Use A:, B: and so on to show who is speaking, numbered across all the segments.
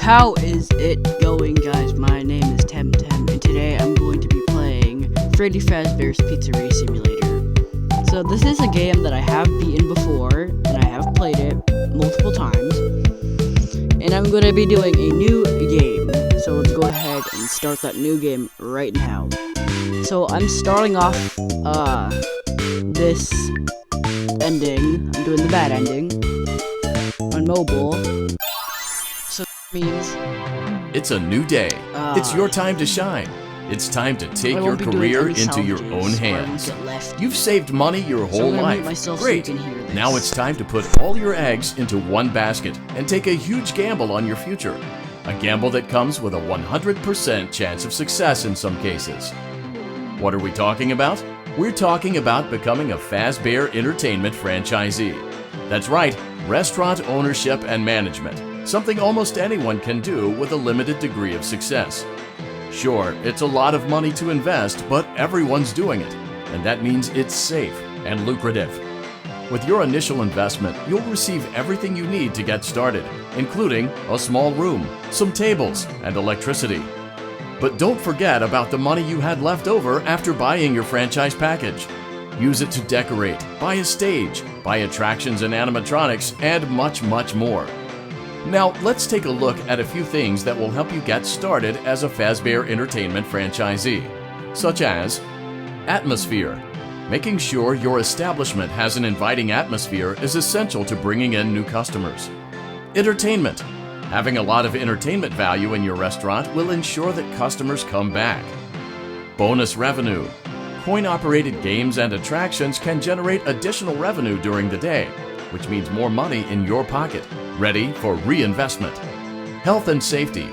A: How is it going, guys? My name is Temtem, and today I'm going to be playing Freddy Fazbear's Pizzeria Simulator. So this is a game that I have beaten before, and I have played it multiple times. And I'm going to be doing a new game. So let's go ahead and start that new game right now. So I'm starting off this ending. I'm doing the bad ending on mobile. So that means
B: it's a new day. It's your time to shine. It's time to take your career into your own hands. You've saved money your whole life. Great. Now it's time to put all your eggs into one basket and take a huge gamble on your future. A gamble that comes with a 100% chance of success in some cases. What are we talking about? We're talking about becoming a Fazbear Entertainment franchisee. That's right, restaurant ownership and management. Something almost anyone can do with a limited degree of success. Sure, it's a lot of money to invest, but everyone's doing it, and that means it's safe and lucrative. With your initial investment, you'll receive everything you need to get started, including a small room, some tables, and electricity. But don't forget about the money you had left over after buying your franchise package. Use it to decorate, buy a stage, buy attractions and animatronics, and much, much more. Now, let's take a look at a few things that will help you get started as a Fazbear Entertainment franchisee, such as atmosphere. Making sure your establishment has an inviting atmosphere is essential to bringing in new customers. Entertainment. Having a lot of entertainment value in your restaurant will ensure that customers come back. Bonus revenue. Coin-operated games and attractions can generate additional revenue during the day, which means more money in your pocket, ready for reinvestment. Health and safety.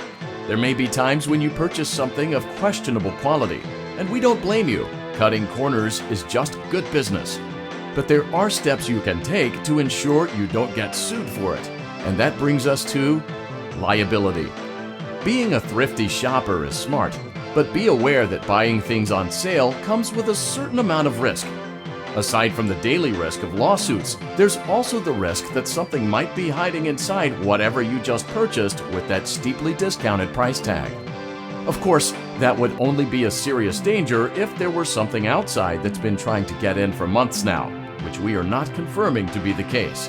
B: There may be times when you purchase something of questionable quality, and we don't blame you. Cutting corners is just good business. But there are steps you can take to ensure you don't get sued for it, and that brings us to liability. Being a thrifty shopper is smart, but be aware that buying things on sale comes with a certain amount of risk. Aside from the daily risk of lawsuits, there's also the risk that something might be hiding inside whatever you just purchased with that steeply discounted price tag. Of course, that would only be a serious danger if there were something outside that's been trying to get in for months now, which we are not confirming to be the case.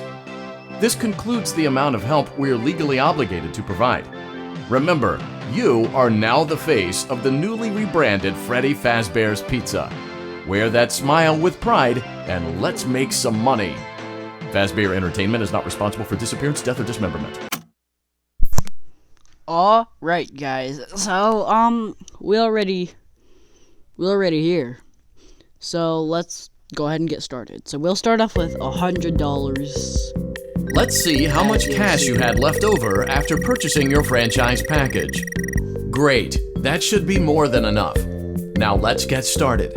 B: This concludes the amount of help we're legally obligated to provide. Remember, you are now the face of the newly rebranded Freddy Fazbear's Pizza. Wear that smile with pride, and let's make some money. Fazbear Entertainment is not responsible for disappearance, death, or dismemberment.
A: Alright, guys. So, we already here. So, let's go ahead and get started. So, we'll start off with $100.
B: Let's see how much cash you had left over after purchasing your franchise package. Great, that should be more than enough. Now let's get started.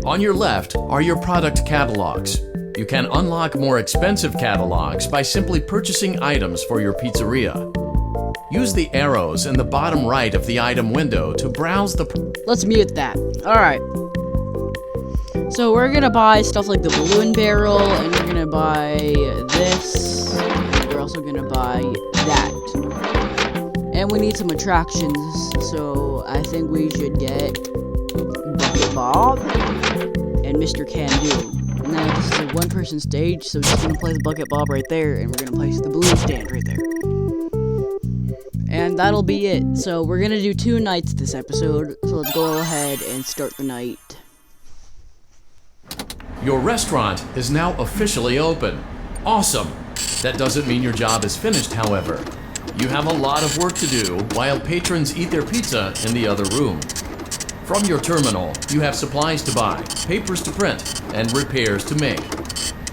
B: On your left are your product catalogs. You can unlock more expensive catalogs by simply purchasing items for your pizzeria. Use the arrows in the bottom right of the item window to browse the...
A: Let's mute that. Alright. So we're gonna buy stuff like the balloon barrel, and we're gonna buy this, and we're also gonna buy that. And we need some attractions, so I think we should get Bucket Bob and Mr. Can Do. Now this is a one-person stage, so we're just gonna place Bucket Bob right there, and we're gonna place the balloon stand right there. And that'll be it. So we're gonna do 2 nights this episode, so let's go ahead and start the night.
B: Your restaurant is now officially open. Awesome! That doesn't mean your job is finished, however. You have a lot of work to do while patrons eat their pizza in the other room. From your terminal, you have supplies to buy, papers to print, and repairs to make.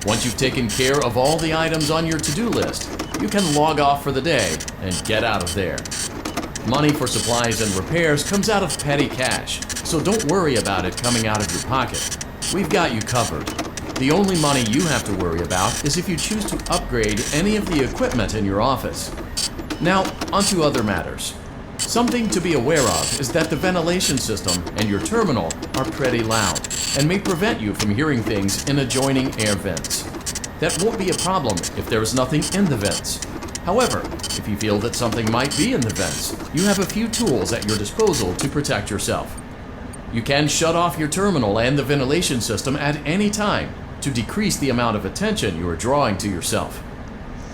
B: Once you've taken care of all the items on your to-do list, you can log off for the day and get out of there. Money for supplies and repairs comes out of petty cash, so don't worry about it coming out of your pocket. We've got you covered. The only money you have to worry about is if you choose to upgrade any of the equipment in your office. Now, onto other matters. Something to be aware of is that the ventilation system and your terminal are pretty loud and may prevent you from hearing things in adjoining air vents. That won't be a problem if there is nothing in the vents. However, If you feel that something might be in the vents, you have a few tools at your disposal to protect yourself. You can shut off your terminal and the ventilation system at any time to decrease the amount of attention you are drawing to yourself.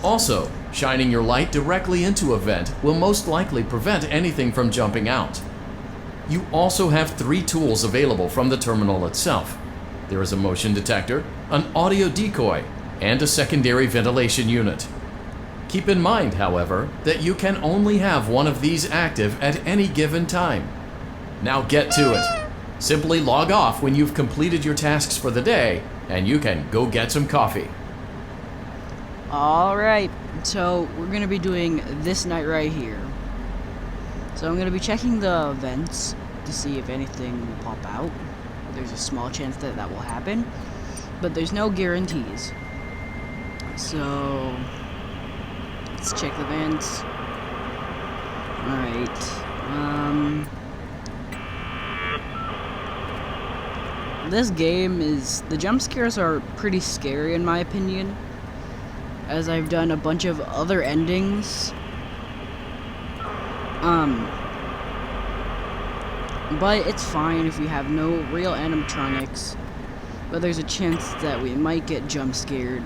B: Also, shining your light directly into a vent will most likely prevent anything from jumping out. You also have 3 tools available from the terminal itself. There is a motion detector, an audio decoy, and a secondary ventilation unit. Keep in mind, however, that you can only have one of these active at any given time. Now get to it. Simply log off when you've completed your tasks for the day, and you can go get some coffee.
A: Alright, so we're going to be doing this night right here. So I'm going to be checking the vents to see if anything will pop out. There's a small chance that that will happen, but there's no guarantees. So let's check the vents. Alright. This game is... the jump scares are pretty scary in my opinion, as I've done a bunch of other endings. But it's fine if we have no real animatronics, but there's a chance that we might get jump scared.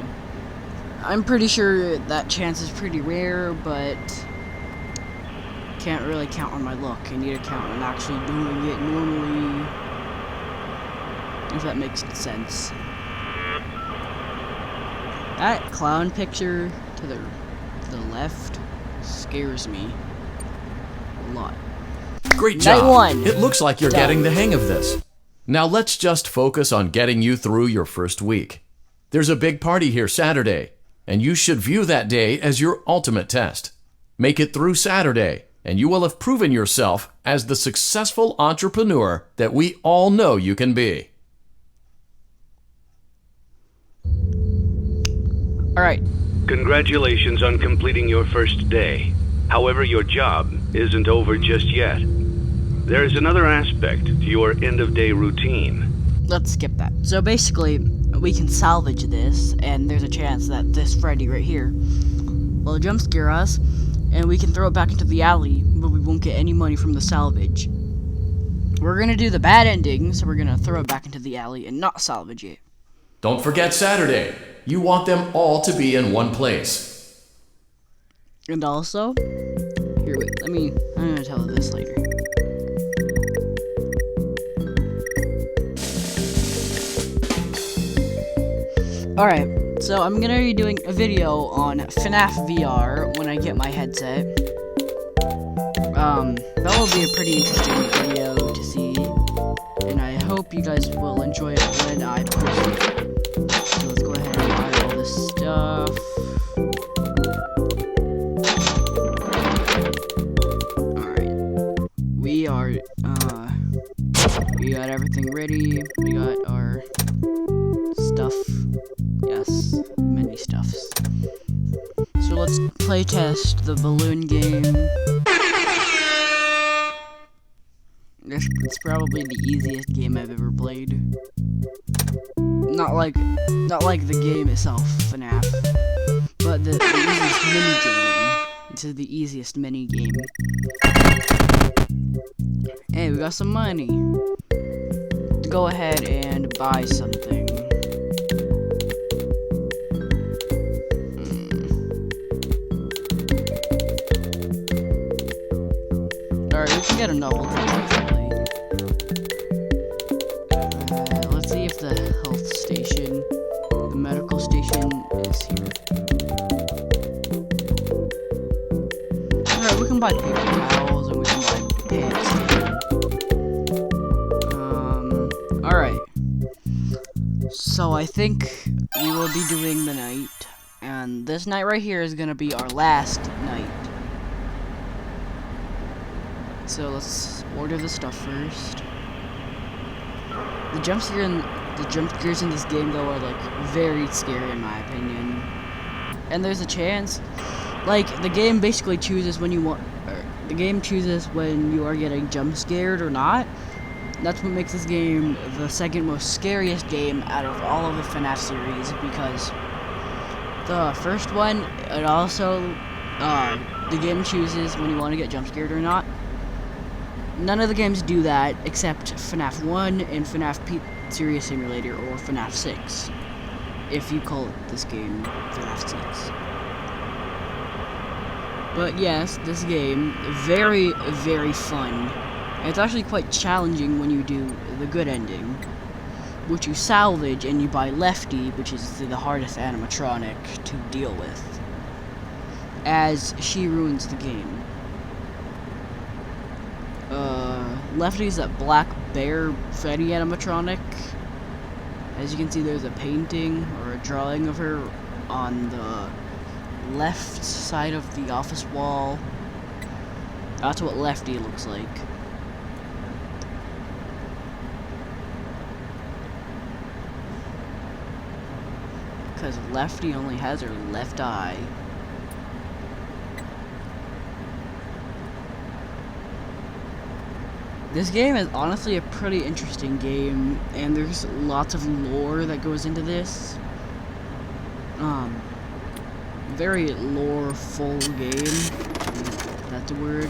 A: I'm pretty sure that chance is pretty rare, but can't really count on my luck. I need to count on actually doing it normally, if that makes sense. That clown picture to the left scares me a lot.
B: Great job!
A: Night 1.
B: It looks like you're getting the hang of this. Now let's just focus on getting you through your first week. There's a big party here Saturday, and you should view that day as your ultimate test. Make it through Saturday, and you will have proven yourself as the successful entrepreneur that we all know you can be.
A: Alright.
C: Congratulations on completing your first day. However, your job isn't over just yet. There is another aspect to your end-of-day routine.
A: Let's skip that. So basically, we can salvage this, and there's a chance that this Freddy right here will jump scare us, and we can throw it back into the alley, but we won't get any money from the salvage. We're gonna do the bad ending, so we're gonna throw it back into the alley and not salvage it.
B: Don't forget Saturday. You want them all to be in one place.
A: And also, here, wait, I'm gonna tell you this later. Alright, so I'm gonna be doing a video on FNAF VR when I get my headset. That will be a pretty interesting video to see, and I hope you guys will enjoy it when I post it. So let's go ahead and buy all this stuff. Alright, we got everything ready. We got our stuff. Yes, many stuffs. So let's play test the balloon game. It's probably the easiest game I've ever played. Not like the game itself, FNAF, but the easiest mini game. This is the easiest mini game. Hey, we got some money. Go ahead and buy something. Alright, we can get a novelty actually. Let's see if the health station, the medical station is here. Alright, we can buy paper towels and we can buy pants too. Alright. So I think we will be doing the night, and this night right here is gonna be our last night. So let's order the stuff first. The jump scares in this game though are like very scary in my opinion. And there's a chance, like the game basically chooses when you want, or the game chooses when you are getting jump scared or not. That's what makes this game the second most scariest game out of all of the FNAF series, because the first one, it also the game chooses when you want to get jump scared or not. None of the games do that except FNAF 1 and FNAF Pizzeria Simulator, or FNAF 6, if you call this game FNAF 6. But yes, this game, very, very fun. And it's actually quite challenging when you do the good ending, which you salvage and you buy Lefty, which is the hardest animatronic to deal with, as she ruins the game. Lefty's that black bear Freddy animatronic. As you can see, there's a painting or a drawing of her on the left side of the office wall. That's what Lefty looks like. Because Lefty only has her left eye. This game is honestly a pretty interesting game, and there's lots of lore that goes into this. Very lore-full game, if that's a word.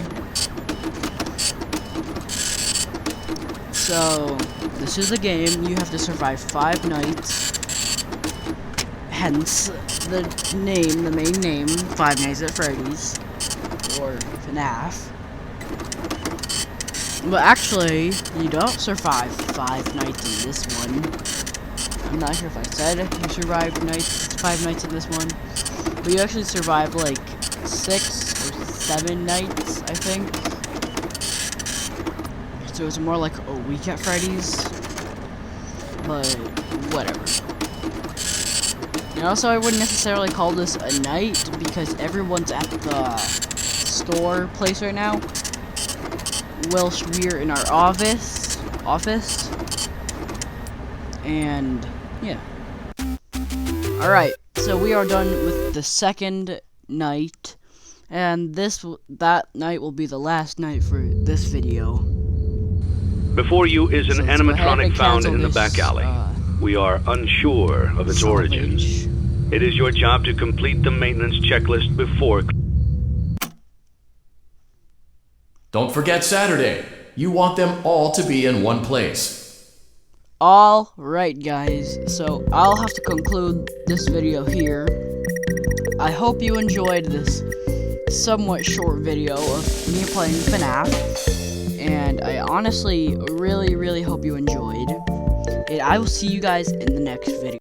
A: So, this is a game you have to survive 5 nights, hence the name, the main name, Five Nights at Freddy's, or FNAF. But actually, you don't survive 5 nights in this one. I'm not sure if I said you survived 5 nights in this one, but you actually survive like 6 or 7 nights, I think. So it's more like a week at Freddy's, but whatever. And also, I wouldn't necessarily call this a night because everyone's at the store place right now, whilst we're in our office, and yeah. Alright, so we are done with the second night, and that night will be the last night for this video.
C: Before you is an animatronic found in the back alley. We are unsure of its origins. It is your job to complete the maintenance checklist before.
B: Don't forget Saturday. You want them all to be in one place.
A: Alright guys, so I'll have to conclude this video here. I hope you enjoyed this somewhat short video of me playing FNAF, and I honestly really hope you enjoyed. And I will see you guys in the next video.